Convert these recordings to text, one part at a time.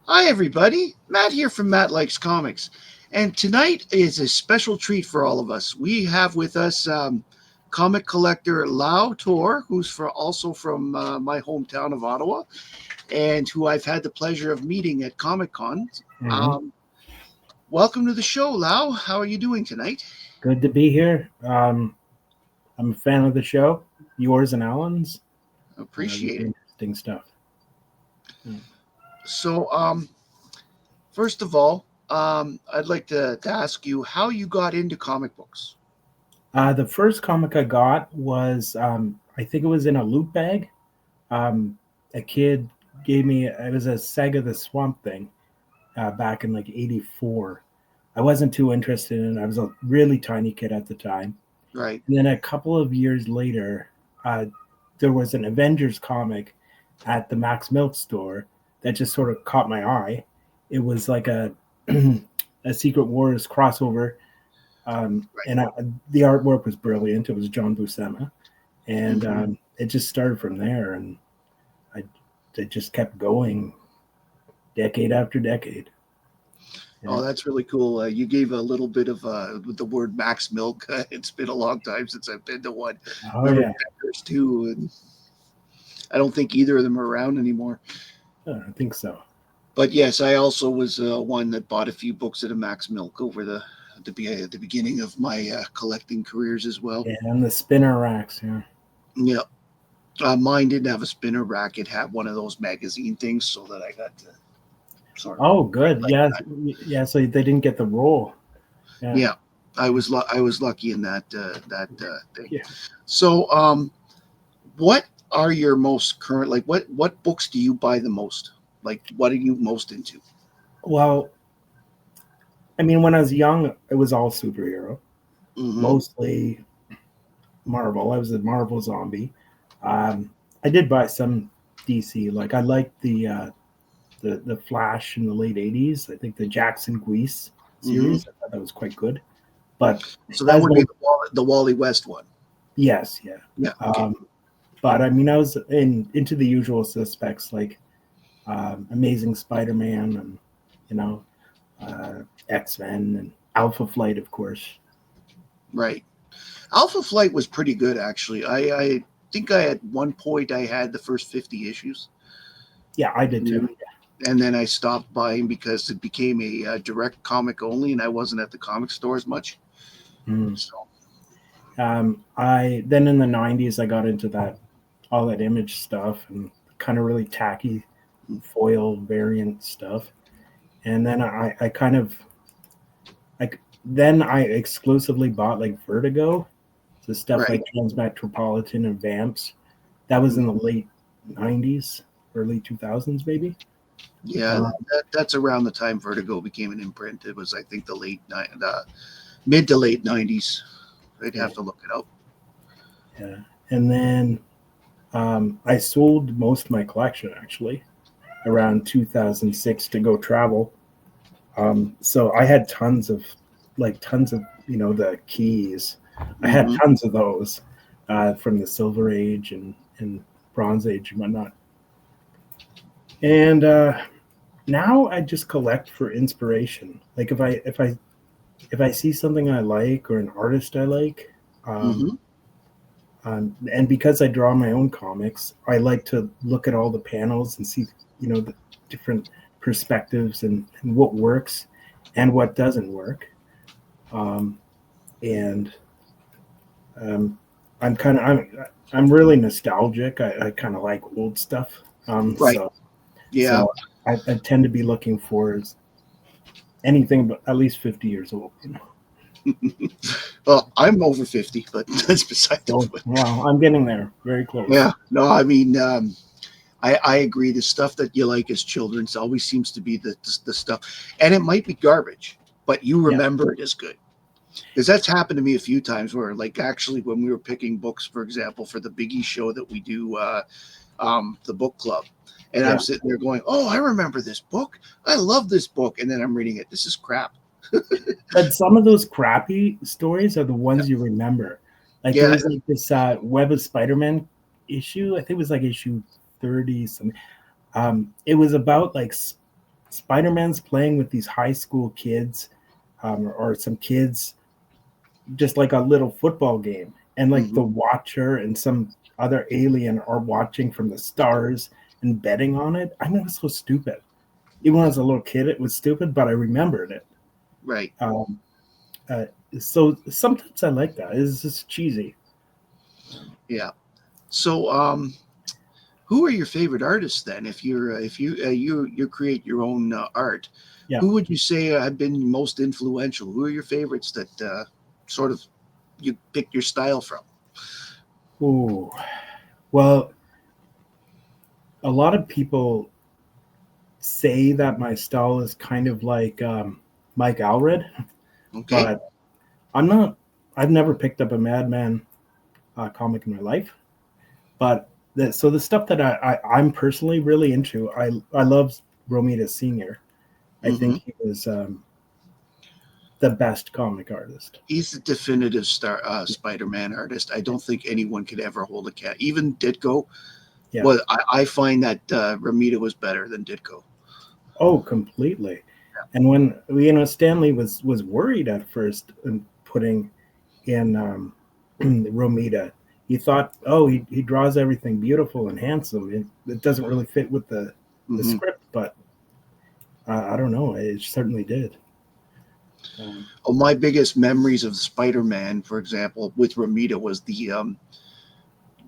Hi, everybody. Matt here from Matt Likes Comics. And tonight is a special treat for all of us. We have with us comic collector Lao Torr, who's also from my hometown of Ottawa, and who I've had the pleasure of meeting at Comic Con. Hmm. Um, Welcome to the show, Lao. How are you doing tonight? Good to be here. I'm a fan of the show, yours and Alan's. Appreciate Really it. interesting stuff. Mm. So, first of all, I'd like to ask you how you got into comic books. The first comic I got was, I think it was in a loot bag. Um, a kid gave me, it was a Sega the Swamp Thing back in like '84. I wasn't too interested in it. I was a really tiny kid at the time. Right. And then a couple of years later, uh, there was an Avengers comic at the Max Milk store that just sort of caught my eye. It was like a a Secret Wars crossover, Right. and the artwork was brilliant. It was John Buscema, and Mhm. it just started from there, and I it just kept going, decade after decade. Oh, Yeah. that's really cool. You gave a little bit of with the word Max Milk. It's been a long time since I've been to one. Oh Remember yeah, Checkers too, and I don't think either of them are around anymore. I think so. But yes, I also was one that bought a few books at a Max Milk over the beginning of my collecting careers as well. Yeah, and the spinner racks. Yeah. Yeah, mine didn't have a spinner rack; it had one of those magazine things, so that I got to sort of Oh, good. like Yeah, that. yeah. So they didn't get the role. Yeah. Yeah, I was lucky in that thing. Yeah. So, what are your most current what books do you buy the most? Like what are you most into? Well, I mean, when I was young, it was all superhero, Hmm. mostly Marvel. I was a Marvel zombie. Um, I did buy some DC. Like I liked the Flash in the late '80s. I think the Jackson Guise Hmm. series. I thought that was quite good. But So that as would be the the Wally West one. yes, yeah. Yeah. Okay. Um, but I mean, I was into the usual suspects like Amazing Spider-Man and you know X-Men and Alpha Flight, of course. Right. Alpha Flight was pretty good actually. I think I at one point I had the first 50 issues, Yeah, I did and too. then I stopped buying because it became a direct comic only, and I wasn't at the comic store as much. Mm. So I then in the '90s I got into that all that image stuff and kind of really tacky foil variant stuff, and then I kind of like then I exclusively bought like Vertigo, the stuff right. like Transmetropolitan and Vamps. That was in the late '90s, early 2000s, maybe. Yeah, Uh, that's around the time Vertigo became an imprint. It was, I think, the mid to late '90s. I'd yeah, have to look it up. yeah, and then I sold most of my collection actually around 2006 to go travel. So I had tons of the keys. I had Hmm. tons of those from the Silver Age and Bronze Age and whatnot. And now I just collect for inspiration. Like if I see something I like or an artist I like, um, Hmm. and because I draw my own comics, I like to look at all the panels and see the different perspectives and what works and what doesn't work. Um, and um, I'm really nostalgic. I kind of like old stuff. Um, Right. so Yeah. so I tend to be looking for anything but at least 50 years old. Well, I'm over 50, but that's beside the So point. well, I'm getting there, very close. Yeah. No, I mean, I agree. The stuff that you like as children always seems to be the stuff, and it might be garbage, but you Yeah, remember it as good. Because that's happened to me a few times where, like, actually, when we were picking books, for example, for the Biggie show that we do, the book club, and I'm yeah. sitting there going, "Oh, I remember this book. I love this book," and then I'm reading it. This is crap. But some of those crappy stories are the ones you remember. Like there Yeah. was like this Web of Spider-Man issue. I think it was like issue 30 something. It was about like Spider-Man's playing with these high school kids, or some kids, just like a little football game, and like the Hmm. Watcher and some other alien are watching from the stars and betting on it. I mean, it was so stupid. Even when I was a little kid, it was stupid, but I remembered it. Right. Um, uh, so sometimes I like that. It's just cheesy. Yeah. So, who are your favorite artists then? If you create your own art, Yeah. who would you say have been most influential? Who are your favorites that sort of you pick your style from? Ooh. Well, a lot of people say that my style is kind of like Mike Allred, Okay. but I'm not. I've never picked up a Madman comic in my life. But the stuff that I'm personally really into, I love Romita Senior. I Hmm. think he was the best comic artist. He's the definitive Spider-Man artist. I don't think anyone could ever hold a cat. Even Ditko. Yeah. Well, I find that Ramita was better than Ditko. Oh, completely. And when Stanley was worried at first in putting in Romita, he thought, oh, he draws everything beautiful and handsome. It doesn't really fit with the Hmm. script, but I don't know. It certainly did. Um, Oh, my biggest memories of Spider-Man, for example, with Ramita was the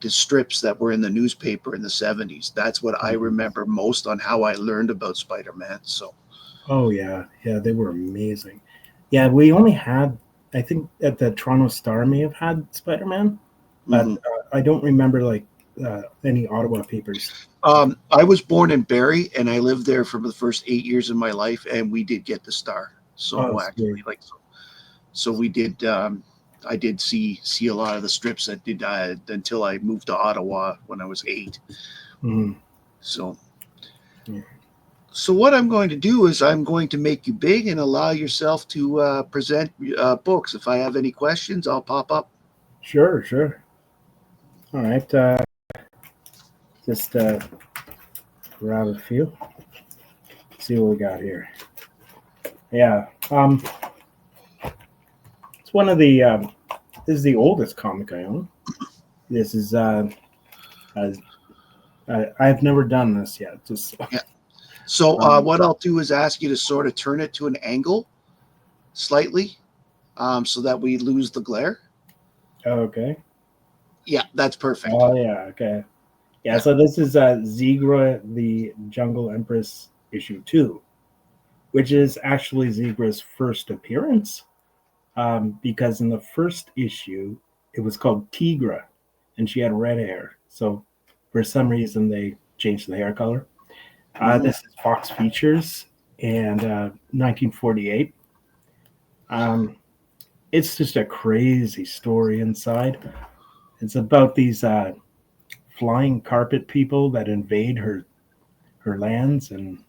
strips that were in the newspaper in the 70s. That's what I remember most on how I learned about Spider-Man. So, oh yeah, yeah, they were amazing. Yeah, we only had, I think, at the Toronto Star may have had Spider Man, but mhm. I don't remember like any Ottawa papers. I was born in Barrie, and I lived there for the first 8 years of my life, and we did get the Star. Oh, So actually, sweet. so we did. I did see a lot of the strips that did until I moved to Ottawa when I was 8. Mm, So yeah. So what I'm going to do is I'm going to make you big and allow yourself to present books. If I have any questions, I'll pop up. Sure, sure. All right, just grab a few. See what we got here. Yeah, it's one of the. This is the oldest comic I own. This is. Uh, I've never done this yet. Just Yeah. So um, what I'll do is ask you to sort of turn it to an angle slightly, so that we lose the glare. okay. Yeah, that's perfect. Oh yeah, okay. Yeah, Yeah. so this is Zigra, the Jungle Empress issue 2, which is actually Zigra's first appearance. Because in the first issue, it was called Tigra, and she had red hair. So for some reason, they changed the hair color. Hmm. This is Fox Features and 1948. Um, it's just a crazy story inside. It's about these flying carpet people that invade her lands, and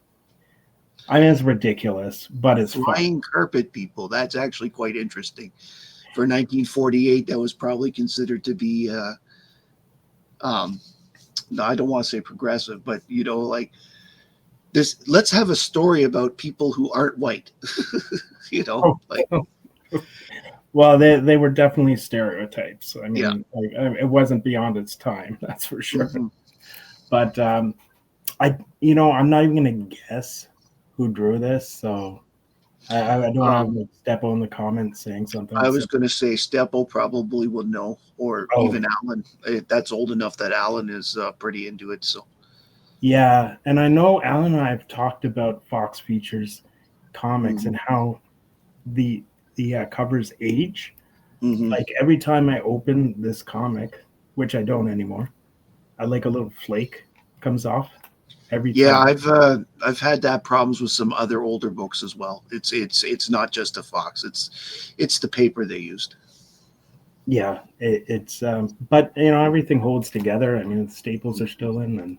I mean it's ridiculous, but it's fun. Flying carpet people. That's actually quite interesting. For 1948, that was probably considered to be. Um, no, I don't want to say progressive, but like this. Let's have a story about people who aren't white. Oh, Like well, they were definitely stereotypes. I yeah. mean, like it wasn't beyond its time, that's for sure. Hmm. But I'm not even gonna guess who drew this, so I don't want Um, to step on the comments saying something. I was So, going to say Steppo probably will know, or oh even Alan. That's old enough that Alan is pretty into it. So, yeah, and I know Alan and I have talked about Fox Features comics hmm. and how the covers age. Hmm. Like every time I open this comic, which I don't anymore, I like a little flake comes off every Yeah, time. I've had that problems with some other older books as well. It's not just a Fox. It's the paper they used. Yeah, it's but everything holds together. I mean, the staples are still in,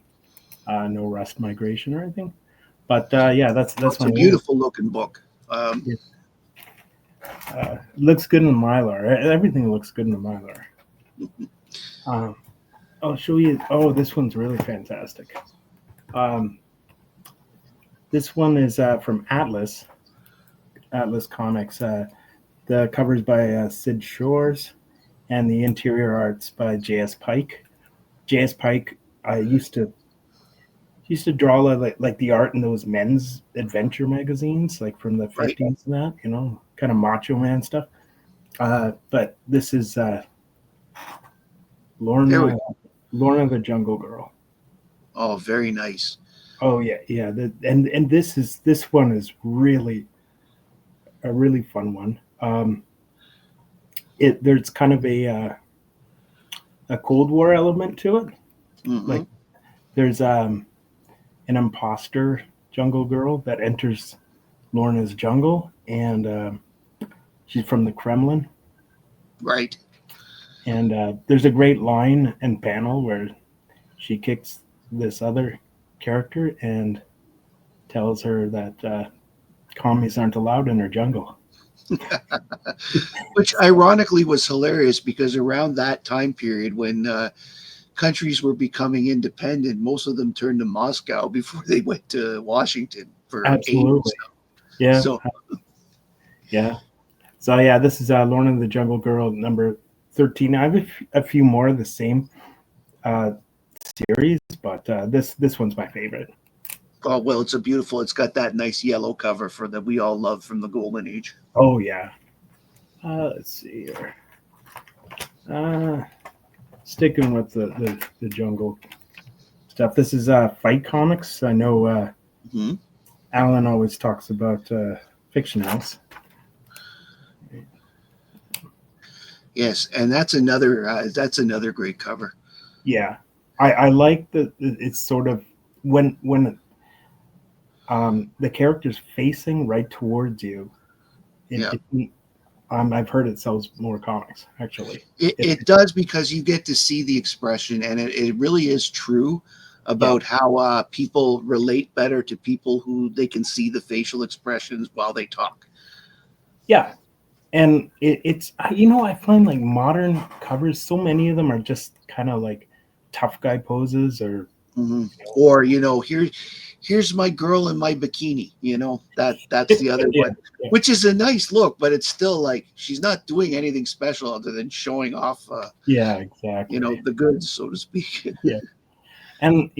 and no rust migration or anything. But yeah, Oh, that's it's my a name. beautiful looking book. It looks good in the mylar. Everything looks good in the mylar. Um, I'll show you. Oh, this one's really fantastic. Um, This one is from Atlas Comics. The covers by Sid Shores, and the interior arts by J.S. Pike. J.S. Pike, I used to draw like the art in those men's adventure magazines, like from the Right. 50s and that, kind of macho man stuff. But this is There we Lorna go. Lorna the Jungle Girl. Oh, very nice. Oh yeah, yeah. And this one is really a really fun one. There's kind of a Cold War element to it. Hmm. Like there's an imposter jungle girl that enters Lorna's jungle, and she's from the Kremlin. Right. And there's a great line and panel where she kicks this other character and tells her that commies aren't allowed in her jungle. Which ironically was hilarious because around that time period when countries were becoming independent, most of them turned to Moscow before they went to Washington for aid and Absolutely. stuff. Yeah. So, Yeah. So yeah, this is Lorna the Jungle Girl number 13. I have a few more of the same uh, series, but this one's my favorite. oh well, it's a beautiful. It's got that nice yellow cover for that we all love from the Golden Age. Oh yeah. Let's see here. Uh, Sticking with the jungle stuff. This is Fight Comics. I know Hmm. Alan always talks about Fiction House. Yes, and that's another great cover. Yeah, I like that it's sort of when the character's facing right towards you. Yeah, I've heard it sells more comics actually. it does because you get to see the expression, and it really is true Yeah, about how people relate better to people who they can see the facial expressions while they talk. yeah, and it's I find like modern covers, so many of them are just kind of like tough guy poses or Hmm. Or here's my girl in my bikini. That's the other yeah, one, yeah, which is a nice look, but it's still like she's not doing anything special other than showing off, yeah, exactly. the goods, so to speak. Yeah, and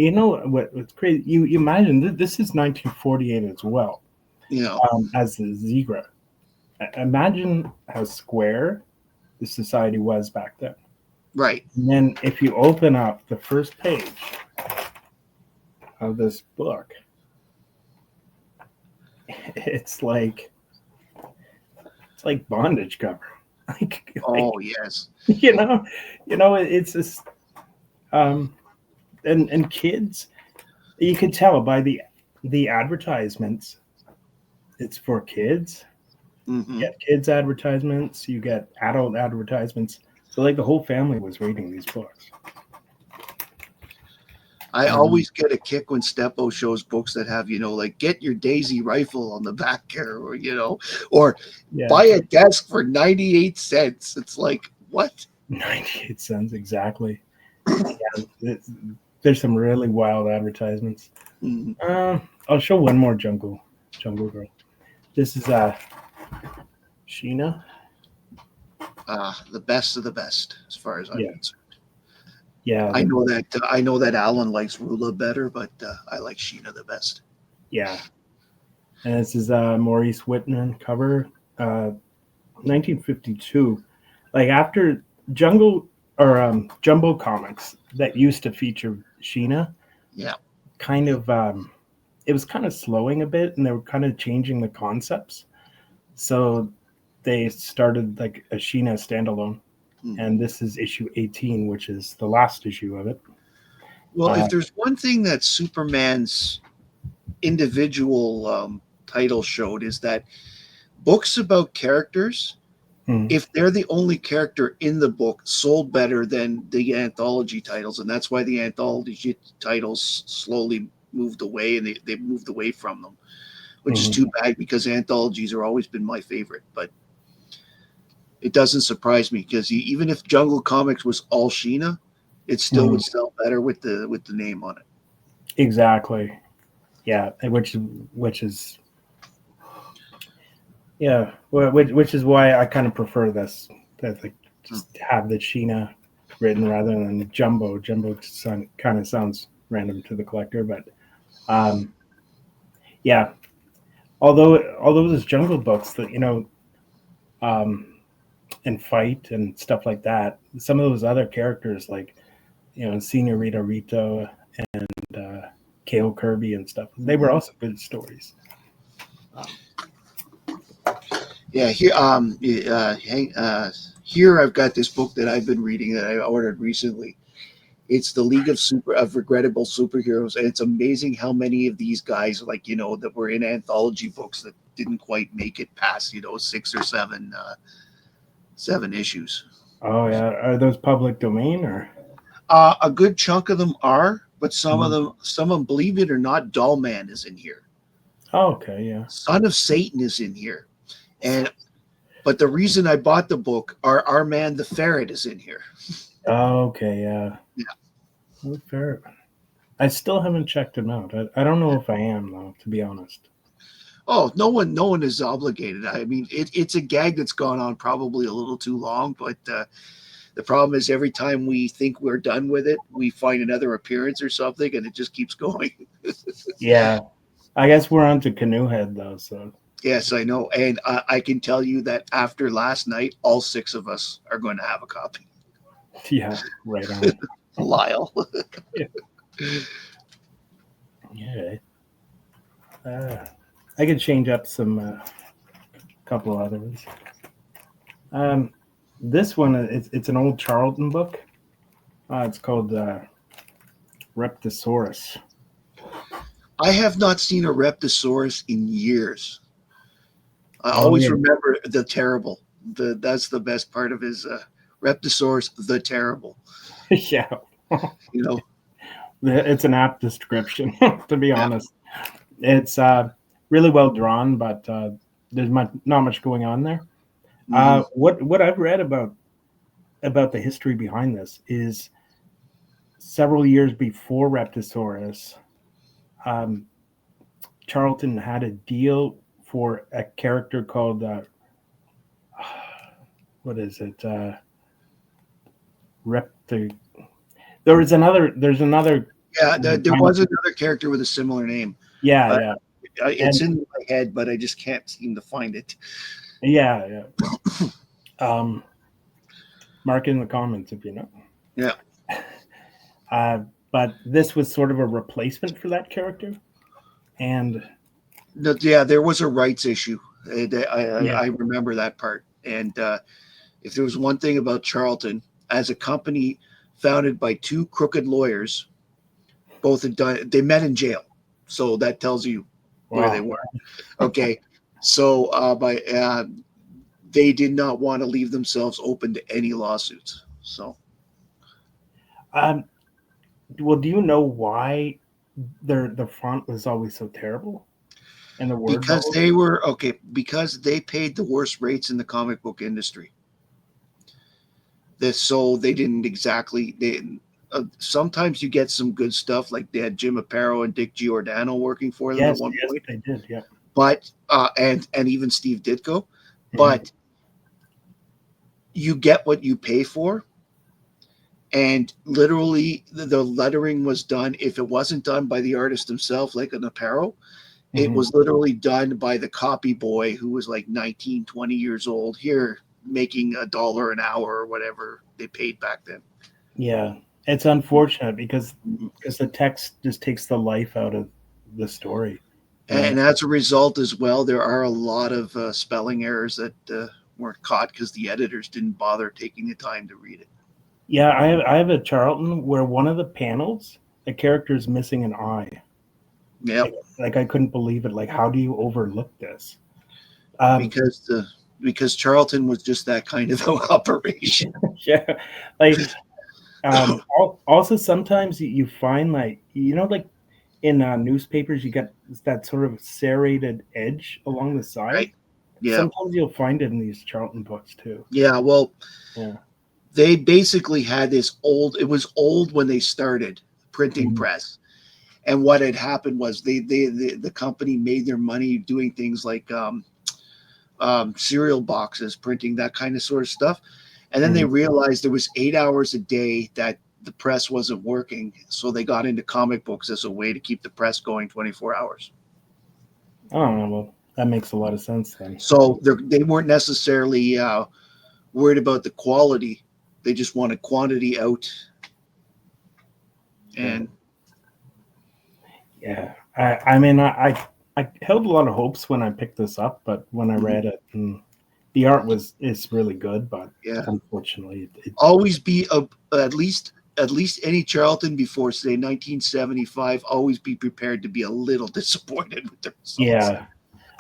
what's crazy? You imagine this is 1948 as well, you know, as the Zigra. Imagine how square the society was back then. right. And then if you open up the first page of this book, it's like bondage cover. Oh yes. you know, it's just and kids, you can tell by the advertisements, it's for kids. You Hmm. get kids advertisements, you get adult advertisements. So like the whole family was reading these books. I Um, always get a kick when Steppo shows books that have, like get your Daisy rifle on the back here, or yeah, buy a desk for 98 cents. It's like, what? 98 cents exactly. Yeah, there's some really wild advertisements. Mhm. I'll show one more Jungle Girl. This is Sheena. The best of the best, as far as I'm Yeah, concerned. yeah, I know that Alan likes Rula better, but I like Sheena the best. yeah. And this is Maurice Whitman cover, 1952. Like after Jungle or Jumbo Comics that used to feature Sheena, Yeah. kind of it was kind of slowing a bit, and they were kind of changing the concepts. So they started like a Sheena standalone, Mhm. and this is issue 18, which is the last issue of it. Well, Uh, if there's one thing that Superman's individual title showed is that books about characters, hmm, if they're the only character in the book, sold better than the anthology titles, and that's why the anthology titles slowly moved away, and they moved away from them, which is hmm, too bad because anthologies have always been my favorite. But it doesn't surprise me because even if Jungle Comics was all Sheena, it still hmm. would sell better with the name on it. Exactly. Yeah, and which is yeah, which is why I kind of prefer this. That like just have the Sheena written rather than Jumbo. Jumbo kind of sounds random to the collector, but um, yeah. Although there's Jungle Books that um, and Fight and stuff like that. Some of those other characters like Senorita Rito and Kale Kirby and stuff. They were also good stories. Um, Yeah, here I've got this book that I've been reading that I ordered recently. It's the League of Regrettable Superheroes, and it's amazing how many of these guys, like that were in anthology books that didn't quite make it past 6 or 7 issues. oh yeah, are those public domain or? A good chunk of them are, but some of them, believe it or not, Doll Man is in here. Oh, okay, yeah. Son of Satan is in here, and but the reason I bought the book, our man the ferret is in here. Oh, okay, yeah. Yeah. Oh, fair. I still haven't checked him out. I don't know if I am though, to be honest. Oh, no one is obligated. I mean, it's a gag that's gone on probably a little too long, but the problem is every time we think we're done with it, we find another appearance or something, and it just keeps going. Yeah, I guess we're on to Canoe Head though, so Yes, I know, and I can tell you that after last night, all 6 of us are going to have a copy. yeah, right on. Lyle. Yeah, I could change up some couple of others. Um, this one it's an old Charlton book. It's called Reptosaurus. I have not seen a Reptosaurus in years. I Oh always yeah, remember the terrible. That's the best part of his Reptosaurus, the terrible. yeah. You know, It's an apt description, to be yeah. honest. It's really well drawn, but there's not much going on there. Hmm. What I've read about the history behind this is several years before Reptosaurus, um, Charlton had a deal for a character called what is it? Repto. There's another. Yeah, there was another character with a similar name. Yeah, Uh, yeah, it's and in my head, but I just can't seem to find it. yeah, yeah. Mark in the comments if you know. Yeah. Uh, but this was sort of a replacement for that character, and No, yeah, there was a rights issue. yeah, I remember that part. And if there was one thing about Charlton, as a company founded by 2 crooked lawyers, both had done, they met in jail. So that tells you where they wow. were. Okay. So they did not want to leave themselves open to any lawsuits. So Um, well, do you know why the font was always so terrible and the word because bubbles? they were okay, because they paid the worst rates in the comic book industry. So they didn't exactly they sometimes you get some good stuff, like they had Jim Aparo and Dick Giordano working for them at Yes, one yes, point, they did. Yeah. but and even Steve Ditko, Mhm. but you get what you pay for. And literally the lettering was done, if it wasn't done by the artist himself, like an Aparo, it Mhm. was literally done by the copy boy who was like 19, 20 years old here, making $1 an hour or whatever they paid back then. Yeah, it's unfortunate because the text just takes the life out of the story. You know. And as a result, as well, there are a lot of spelling errors that weren't caught because the editors didn't bother taking the time to read it. Yeah, I have a Charlton where one of the panels, a character is missing an eye. Yep, Like I couldn't believe it. Like, how do you overlook this? Um, because Charlton was just that kind of operation. yeah, like also sometimes you find like like in newspapers you get that sort of serrated edge along the side. Right? Yeah, Sometimes you'll find it in these Charlton books too. yeah. Well, Yeah. they basically had this old. It was old when they started printing Mhm. press, And what had happened was the company made their money doing things like cereal boxes, printing that kind of sort of stuff. And then they Mhm. realized there was 8 hours a day that the press wasn't working, so they got into comic books as a way to keep the press going 24 hours. Oh, well, that makes a lot of sense then. So they weren't necessarily worried about the quality; they just wanted quantity out. Yeah. And Yeah. I mean, I held a lot of hopes when I picked this up, but when I mhm, read it, the art is really good, but yeah, unfortunately, always be at least any Charlton before say 1975. Always be prepared to be a little disappointed with the results. yeah.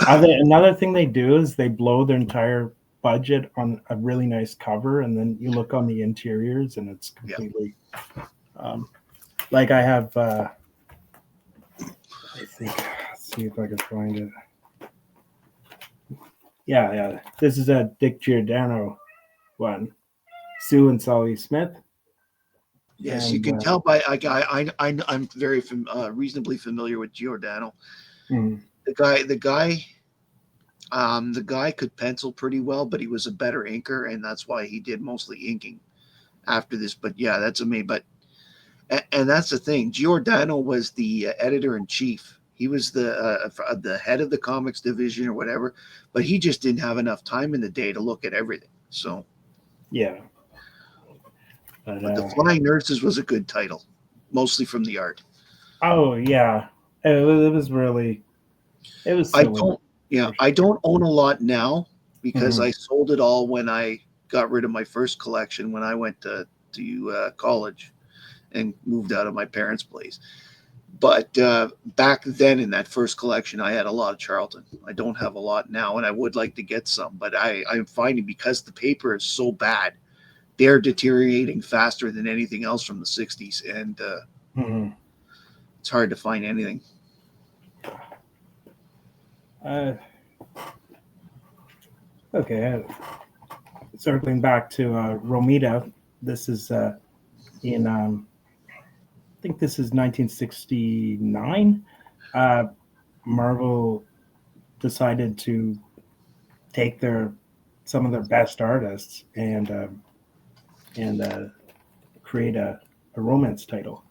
Another thing they do is they blow their entire budget on a really nice cover, and then you look on the interiors, and it's Yeah. completely um, like I have. I think. Let's see if I can find it. Yeah, yeah. This is a Dick Giordano one. Sue and Sully Smith, Yes, you and can tell by I'm very reasonably familiar with Giordano. mm, The guy could pencil pretty well, but he was a better inker, and that's why he did mostly inking after this. But yeah, that's me. But and that's the thing. Giordano was the editor in chief. He was the head of the comics division or whatever, but he just didn't have enough time in the day to look at everything. So, yeah, but but the Flying Nurses was a good title, mostly from the art. oh yeah, it was really it was I silly. don't, yeah, For I sure. don't own a lot now because Mhm. I sold it all when I got rid of my first collection when I went to college and moved out of my parents' place. But back then in that first collection, I had a lot of Charlton. I don't have a lot now, and I would like to get some, but I'm finding because the paper is so bad, they're deteriorating faster than anything else from the 60s, and Mhm. it's hard to find anything. Uh, okay, circling back to Romita, this is in I think this is 1969. Uh, Marvel decided to take their some of their best artists and create a romance title,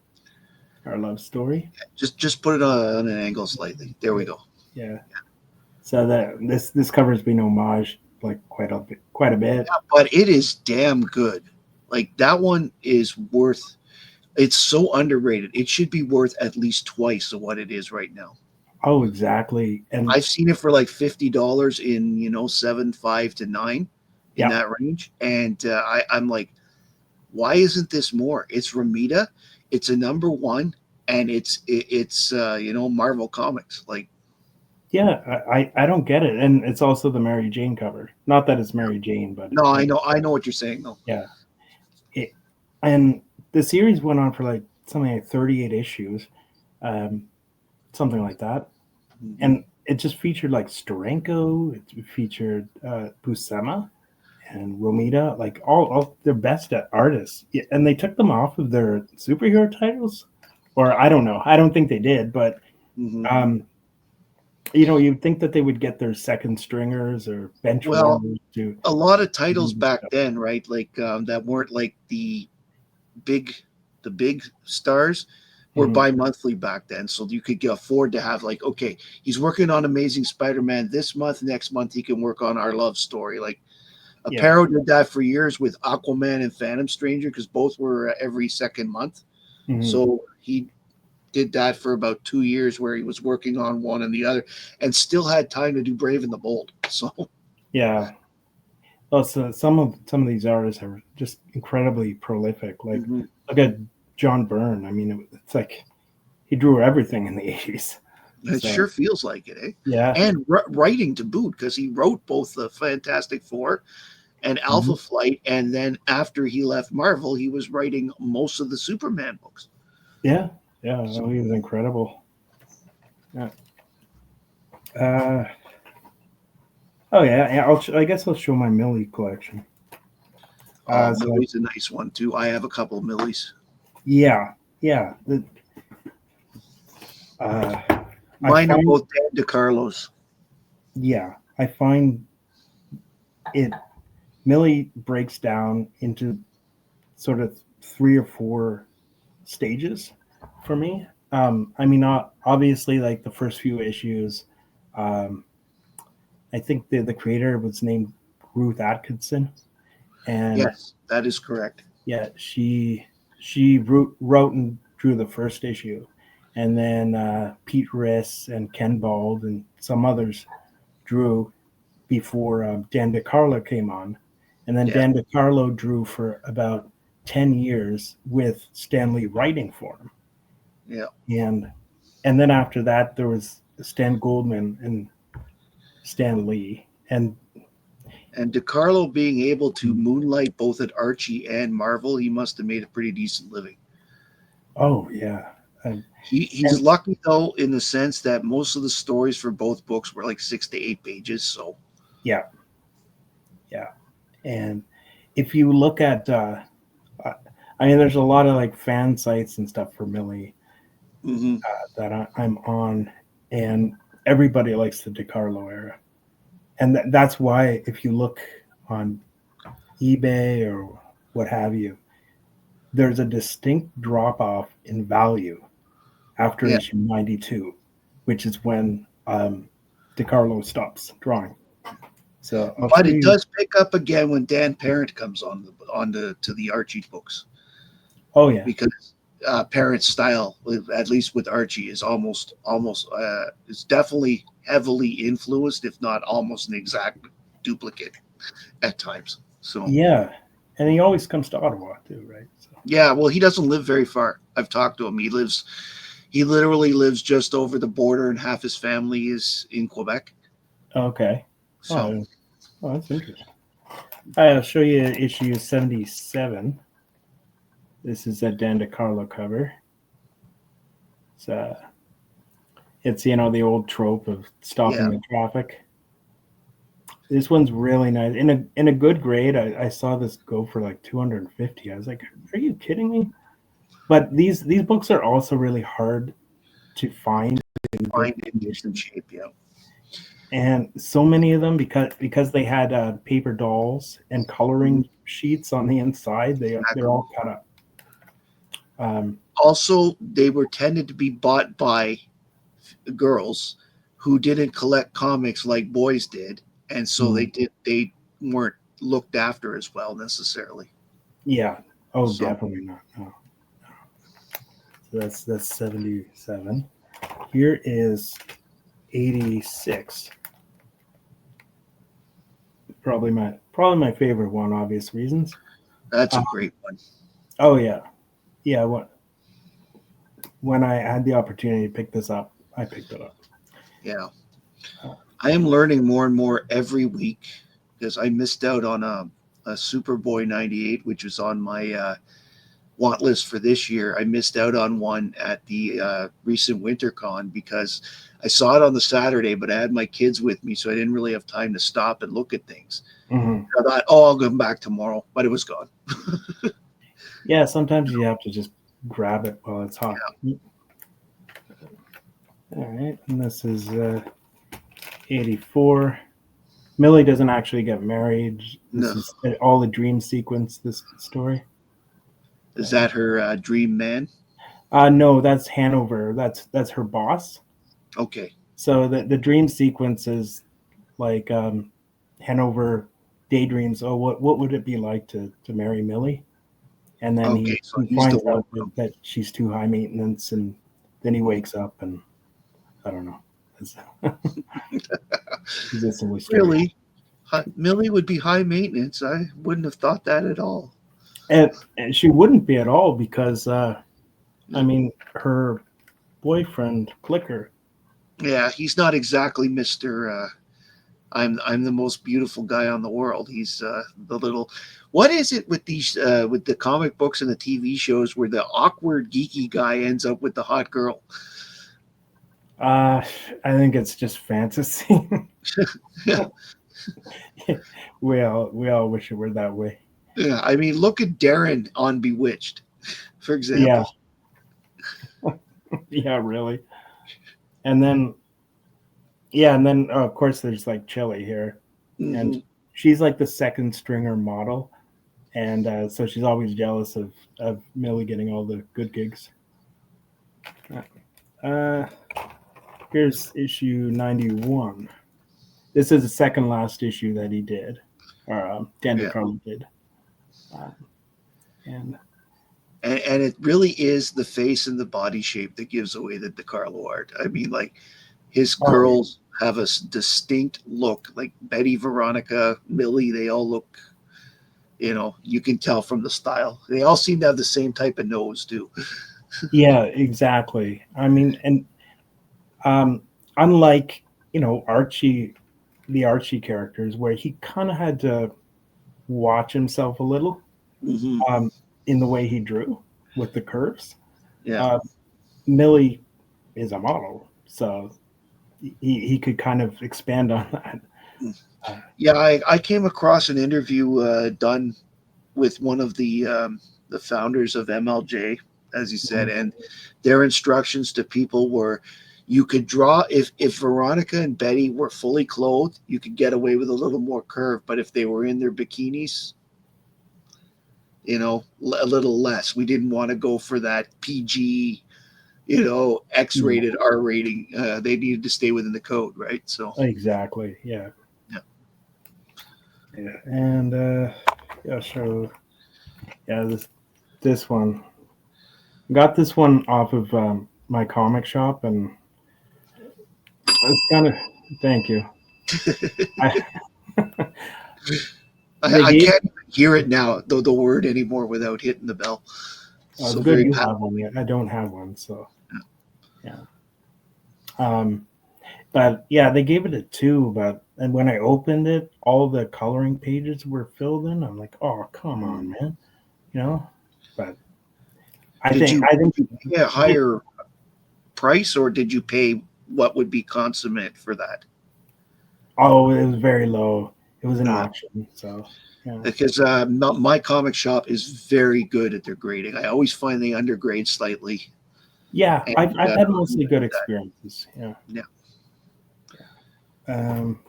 our love story. Just put it on an angle slightly. There we go. Yeah. So that this covers being homage like quite a bit. But it is damn good. Like that one is worth. It's so underrated. It should be worth at least twice of what it is right now. Oh, exactly. And I've seen it for like $50 in 7.5 to 9 in yeah, that range, and I'm like, why isn't this more? It's Ramita, it's a number one, and it's Marvel Comics. Like, yeah, I don't get it. And it's also the Mary Jane cover. Not that it's Mary Jane, but no, I know what you're saying though. yeah. It, and the series went on for like something like 38 issues, um, something like that. Mhm. And it just featured like Steranko, it featured Buscema and Romita, like all their best artists. Yeah, and they took them off of their superhero titles. Or I don't know. I don't think they did, but Mhm. um, you'd think that they would get their second stringers or bench Well, warmers to a lot of titles do this back stuff. then, right? Like that weren't like big the big stars were Mhm. bi-monthly back then, so you could afford to have like, okay, he's working on Amazing Spider-Man this month, next month he can work on our love story. Like Yeah. Aparo did that for years with Aquaman and Phantom Stranger because both were every second month. Mhm. So he did that for about 2 years where he was working on one and the other and still had time to do Brave and the Bold. So Yeah. Well, so some of these artists are just incredibly prolific. Like mhm. look at John Byrne. I mean, it's like he drew everything in the 80s. It So sure feels like it, eh? yeah. And writing to boot because he wrote both the Fantastic Four and Mhm. Alpha Flight, and then after he left Marvel, he was writing most of the Superman books. Yeah. Yeah. So, Oh, he was incredible. Yeah. Uh, oh yeah. Yeah. I guess I'll show my Millie collection. So Millie's a nice one too. I have a couple of Millies. yeah. Yeah. Uh, I Mine are find, both Dan DeCarlos. yeah, I find it. Millie breaks down into sort of 3 or 4 stages for me. I mean, obviously, like the first few issues, um, I think the creator was named Ruth Atkinson, and Yes, that is correct. yeah, she wrote and drew the first issue, and then Pete Riss and Ken Bald and some others drew before Dan DeCarlo came on, and then Yeah, Dan DeCarlo drew for about 10 years with Stanley writing for him, yeah. and then after that there was Stan Goldman and Stan Lee, and And DeCarlo being able to moonlight both at Archie and Marvel, he must have made a pretty decent living. oh yeah, and, He's and lucky though in the sense that most of the stories for both books were like 6 to 8 pages. So yeah, yeah, and if you look at I mean, there's a lot of like fan sites and stuff for Millie mhm. that I'm on, and everybody likes the DeCarlo era, and that's why if you look on eBay or what have you, there's a distinct drop off in value after Yeah, issue 92, which is when DeCarlo stops drawing. So I'll but show it you. does pick up again when Dan Parent comes on the to the Archie books Oh yeah, because Parent's style, at least with Archie, is almost it's definitely heavily influenced, if not almost an exact duplicate at times. So yeah, and he always comes to Ottawa too, right? So yeah, well, he doesn't live very far. I've talked to him. He literally lives just over the border, and half his family is in Quebec. okay. So Oh, oh, that's interesting. I'll show you issue 77. This is a Dan DeCarlo cover. It's the old trope of stopping yeah, the traffic. This one's really nice. In a good grade, I saw this go for like 250. I was like, are you kidding me? But these books are also really hard to find in good find in decent condition. shape. Yeah, And so many of them because they had paper dolls and mhm, coloring sheets on the inside, they're exactly. all cut up. Um, Also, they were tended to be bought by girls who didn't collect comics like boys did, and so mm, they weren't looked after as well necessarily. yeah. Oh, So definitely not. No. So that's 77. Here is 86. Probably my favorite one, obvious reasons. that's a Uh, great one. oh yeah, yeah. When I had the opportunity to pick this up, I picked it up. Yeah, Uh, I am learning more and more every week because I missed out on a Superboy '98, which was on my want list for this year. I missed out on one at the recent WinterCon because I saw it on the Saturday, but I had my kids with me, so I didn't really have time to stop and look at things. mhm. I thought, oh, I'll come back tomorrow, but it was gone. Yeah, sometimes you have to just grab it while it's hot. All right, and this is 84. Millie doesn't actually get married. This No, is all the dream sequence. This story. is that her dream man? No, that's Hanover. That's her boss. Okay, So the dream sequence is like Hanover daydreams. Oh, what would it be like to marry Millie? And then okay, so he he's the finds one. out that she's too high maintenance, and then he wakes up and I don't know. It's, it's a silly story. Really, Millie would be high maintenance. I wouldn't have thought that at all. And she wouldn't be at all because I mean her boyfriend Clicker. Yeah, he's not exactly Mister. I'm the most beautiful guy on the world. He's the little. What is it with these with the comic books and the TV shows where the awkward geeky guy ends up with the hot girl? Uh, I think it's just fantasy. Yeah, We all wish it were that way. yeah. I mean, look at Darren on Bewitched, for Yeah, example. yeah, really. And then yeah, and then of course there's like Chili here, and Hmm. she's like the second stringer model, and so she's always jealous of Millie getting all the good gigs. Uh, Here's issue 91. This is the second last issue that he did, or Yeah. Dendrochrome did, uh, and And it really is the face and the body shape that gives away the DeCarlo art. I mean, like his oh yeah, girls have a distinct look. Like Betty, Veronica, Millie, they all look. You can tell from the style. They all seem to have the same type of nose too. yeah, exactly. I mean, and um, unlike Archie, the Archie characters, where he kind of had to watch himself a little Hmm. um, in the way he drew with the curves. Yeah. Uh, Millie is a model, so he could kind of expand on that. Uh, Yeah, I came across an interview done with one of the founders of MLJ, as you said, and their instructions to people were you could draw if Veronica and Betty were fully clothed, you could get away with a little more curve, but if they were in their bikinis, a little less. We didn't want to go for that PG, yeah, X-rated, R rating. They needed to stay within the code, right? So, exactly. Yeah. yeah. Yeah. And yeah, so yeah, this one got this one off of my comic shop, and it's kind of thank you. I, they I gave can't even hear it now, the word anymore without hitting the bell. it's So good very you have powerful. one. I don't have one, so yeah. Um, but yeah, they gave it a 2. But and when I opened it, all the coloring pages were filled in. I'm like, oh come on, Mm. man, you know. But I Did think you I think pay a higher price, or did you pay what would be consummate for that? oh, it was very low. It was an Uh, auction, so yeah. because my comic shop is very good at their grading. I always find they undergrade slightly, Yeah, and I've had mostly good that, experiences. Yeah. yeah. Um,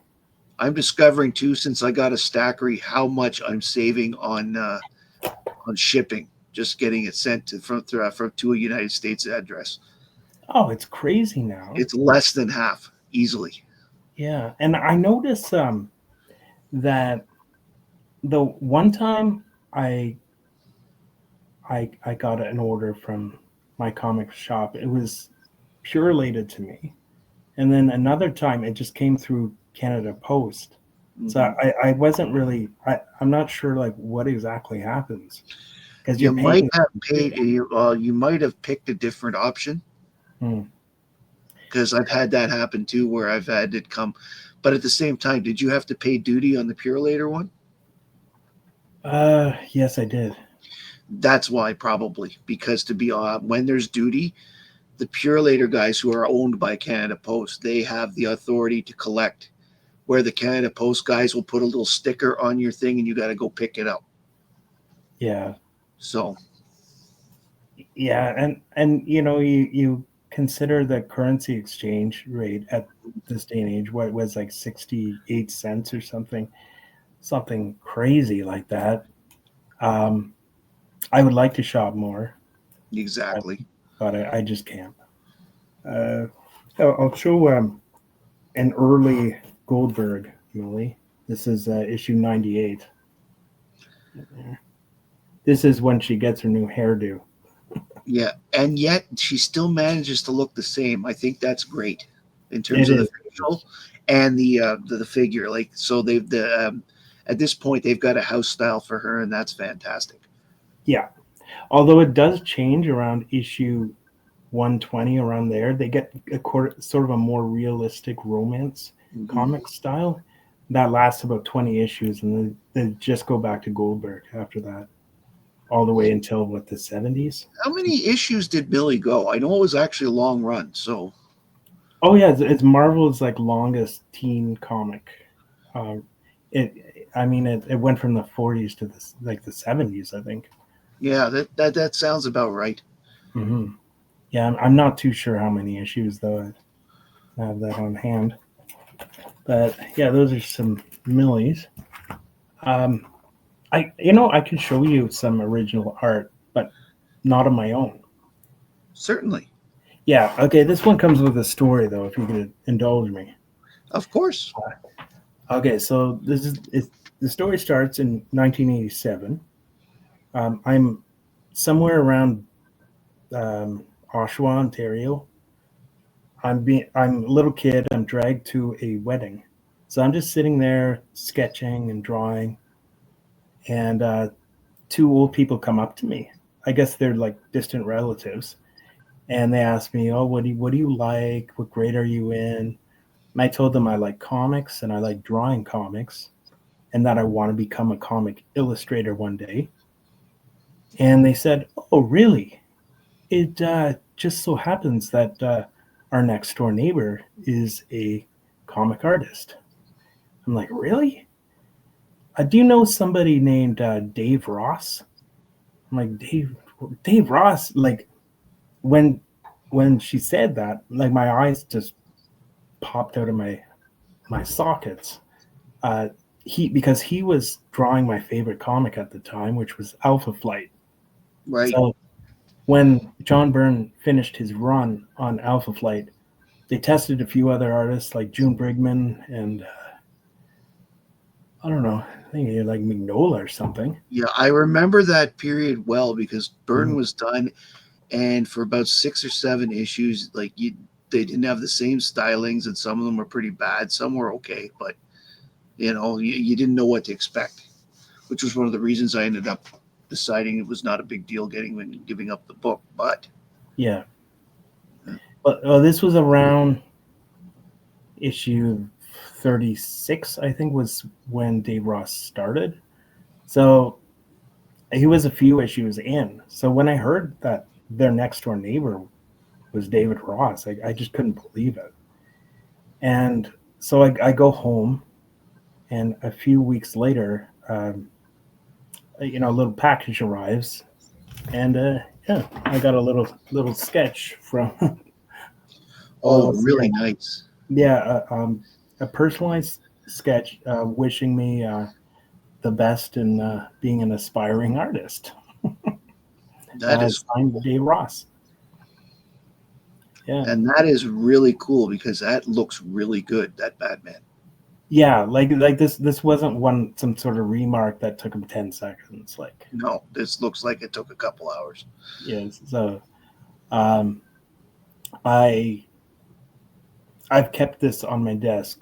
I'm discovering too, since I got a stackery, how much I'm saving on shipping. Just getting it sent from to a United States address. oh, it's crazy now. It's less than half easily. Yeah, and I noticed that the one time I I got an order from my comic shop, it was pure related to me, and then another time it just came through Canada Post. So Hmm. I wasn't really I'm not sure like what exactly happens because You you're might paying. have paid. You might have picked a different option Hmm. because I've had that happen too, where I've had it come. But at the same time, did you have to pay duty on the Purelator one? Yes, I did. That's why probably because to be when there's duty, the Purelator guys who are owned by Canada Post, they have the authority to collect. Where the Canada Post guys will put a little sticker on your thing and you got to go pick it up. Yeah, So yeah, and you consider the currency exchange rate at this day and age, what it was like 68 cents or something crazy like that. Um, I would like to shop more, but, exactly. I just can't. Uh, I'll show an early Goldberg, Millie. This is issue 98. This is when she gets her new hairdo. Yeah, and yet she still manages to look the same. I think that's great in terms It of the is. facial and the figure. Like so, they've the at this point they've got a house style for her, and that's fantastic. Yeah. Although it does change around issue 120, around there, they get sort of a more realistic romance Hmm. comic style that lasts about 20 issues, and then they just go back to Goldberg after that, all the way until what, the 70s. How many issues did Billy go? I know it was actually a long run. So Oh yeah, it's Marvel's like longest teen comic. Um, I mean, it went from the 40s to the 70s, I think. yeah, that sounds about right. Hmm. Yeah, I'm not too sure how many issues though. I have that on hand. But yeah, those are some millies. Um, I could show you some original art, but not of my own. Certainly. Yeah, okay. This one comes with a story, though, if you could indulge me. Of course. Okay, so the story starts in 1987. I'm somewhere around Oshawa, Ontario. I'm a little kid. I'm dragged to a wedding, so I'm just sitting there sketching and drawing, and two old people come up to me. I guess they're like distant relatives, and they ask me, "Oh, what do you like? What grade are you in?" And I told them I like comics and I like drawing comics, and that I want to become a comic illustrator one day. And they said, "Oh, really? It just so happens that our next door neighbor is a comic artist." I'm like, "Really? Do you know somebody named Dave Ross?" I'm like, Dave Ross. Like when when she said that, like my eyes just popped out of my sockets. Uh, he because he was drawing my favorite comic at the time, which was Alpha Flight. Right. So when John Byrne finished his run on Alpha Flight, they tested a few other artists like June Brigman and I don't know, I think he had like Mignola or something. Yeah, I remember that period well because Burn Mhm. was done, and for about 6 or 7 issues, they didn't have the same stylings, and some of them were pretty bad. Some were okay, but you didn't know what to expect, which was one of the reasons I ended up deciding it was not a big deal getting and giving up the book. But Yeah, but this was around issue 36, I think, was when Dave Ross started. So he was a few issues in. So when I heard that their next door neighbor was David Ross, I just couldn't believe it. And so I go home, and a few weeks later, a little package arrives, and yeah, I got a little sketch from oh, yeah, really nice. yeah, a personalized sketch wishing me the best in being an aspiring artist. That is Signed cool. Dave Ross. Yeah, And that is really cool because that looks really good, that Batman. yeah, like this wasn't one some sort of remark that took him 10 seconds. Like, No, this looks like it took a couple hours. yeah, so um, I I've kept this on my desk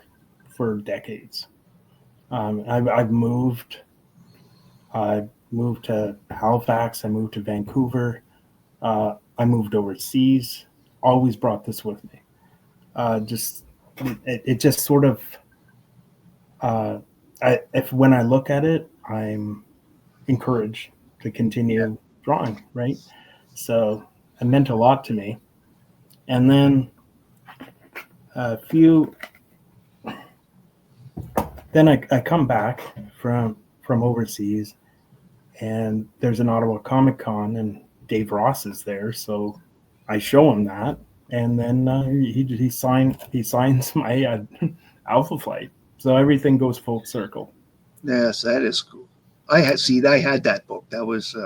for decades. I've moved. I moved to Halifax. I moved to Vancouver. I moved overseas. Always brought this with me. Just it just sort of uh, if when I look at it, I'm encouraged to Yeah. continue drawing. Right, so it meant a lot to me. And then a few, then I come back from overseas, and there's an Ottawa Comic Con, and Dave Ross is there, so I show him that, and then he signs my Alpha Flight, so everything goes full circle. Yes, that is cool. I had that book. That was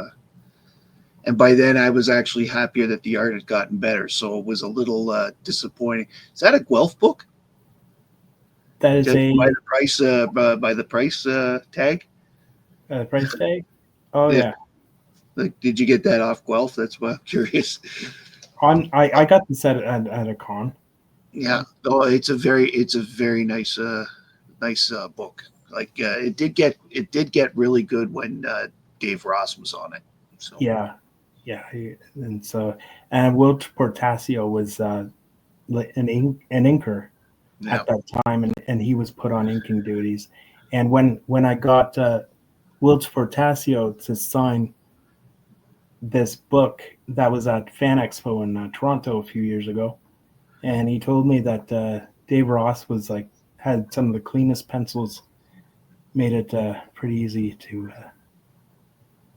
and by then I was actually happier that the art had gotten better. So it was a little disappointing. Is that a Guelph book? That is Judging by a, the price, by the price tag. price tag. Oh Yeah. yeah, Like, did you get that off Guelph? That's why I'm curious. I got this at a con. Yeah. Oh, it's a very nice nice book. Like it did get really good when Dave Ross was on it. So Yeah, yeah, and so and Will Portasio was an inker yeah. at that time, and he was put on inking duties. And when I got Wilts Portasio to sign this book that was at Fan Expo in Toronto a few years ago, and he told me that Dave Ross was like had some of the cleanest pencils, made it pretty easy to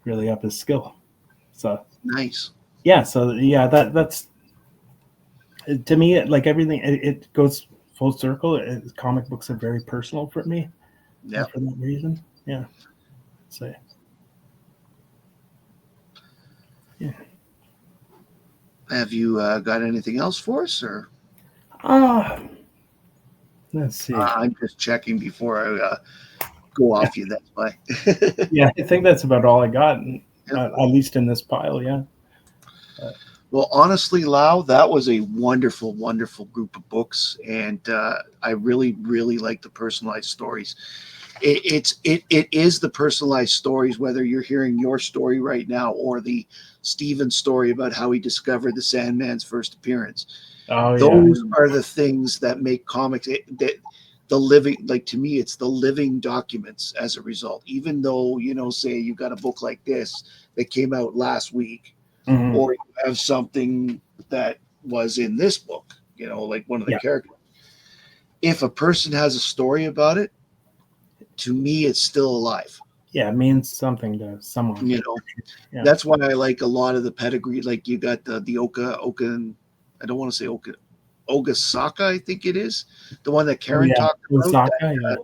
really up his skill. So Nice. yeah, so yeah, that's To me, like everything, it goes full circle. Comic books are very personal for me, Yeah. and for that reason, yeah. So, yeah. Have you got anything else for us, or Ah, let's see. I'm just checking before I go off you. That's why. Yeah, I think that's about all I got, Yeah. at least in this pile. Yeah. Well, honestly, Lau, that was a wonderful, wonderful group of books, and I really, really like the personalized stories. It is the personalized stories, whether you're hearing your story right now or the Stephen story about how he discovered the Sandman's first appearance. Oh yeah. Those are the things that make comics that the living, like, to me, it's the living documents as a result. Even though, say you got a book like this that came out last week, Mhm. or you have something that was in this book, like one of the Yeah. characters. If a person has a story about it, to me, it's still alive. Yeah, it means something to someone. You know, Yeah. that's why I like a lot of the pedigree. Like you got the Oka. I don't want to say Ogasaka, I think it is the one that Oh Karen yeah, talked about. Osaka. Yeah.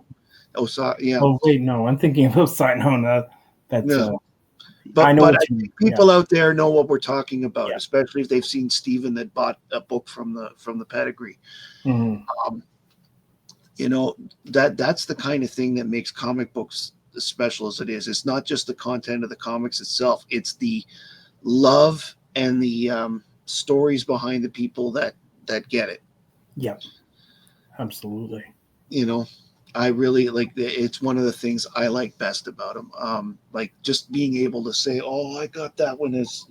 Osaka, yeah, Oh wait, no, I'm thinking of Osaka. No, no, that's yeah. I know But I what you mean. think Yeah. people out there know what we're talking about, Yeah. especially if they've seen Steven that bought a book from the pedigree. Mhm. Um, you know that's the kind of thing that makes comic books as special as it is. It's not just the content of the comics itself, it's the love and the stories behind the people that get it. Yeah. Absolutely. you know I really like it's one of the things I like best about them, like just being able to say, oh, I got that one, is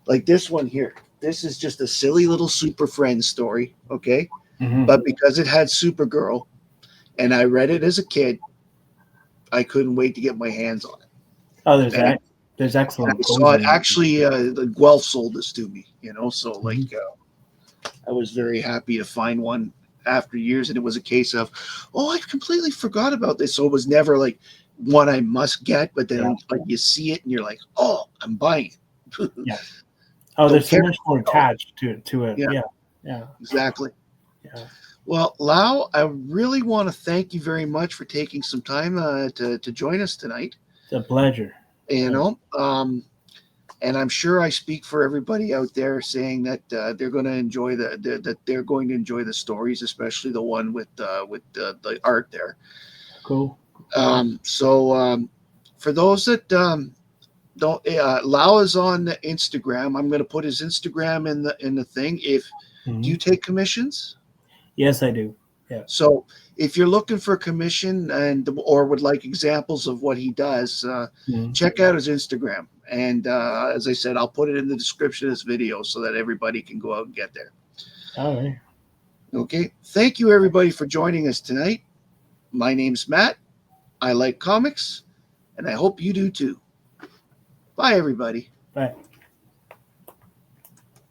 like this one here. This is just a silly little Super Friends story, okay, Hmm. but because it had Supergirl and I read it as a kid, I couldn't wait to get my hands on it. Oh, there's And that. There's I excellent saw it closing. actually. The Guelph sold this to me, so like Mhm. I was very happy to find one after years, and it was a case of, oh, I completely forgot about this. So it was never like one I must get, but Yeah. then like you see it and you're like, oh, I'm buying it. Yeah. Oh, Don't there's so care. much more attached to it. Yeah, Yeah. Yeah. exactly. Yeah. Well, Lau, I really want to thank you very much for taking some time to join us tonight. It's a pleasure. You Pleasure. know, and I'm sure I speak for everybody out there saying that they're going to enjoy that they're going to enjoy the stories, especially the one with the art there. Cool. So for those that don't, Lau is on Instagram. I'm going to put his Instagram in the thing. If Do Hmm. you take commissions? Yes, I do. Yeah. So if you're looking for a commission and or would like examples of what he does, Mhm. check out his Instagram. And as I said, I'll put it in the description of this video so that everybody can go out and get there. All right. Okay. Thank you, everybody, for joining us tonight. My name's Matt. I like comics, and I hope you do too. Bye, everybody. Bye.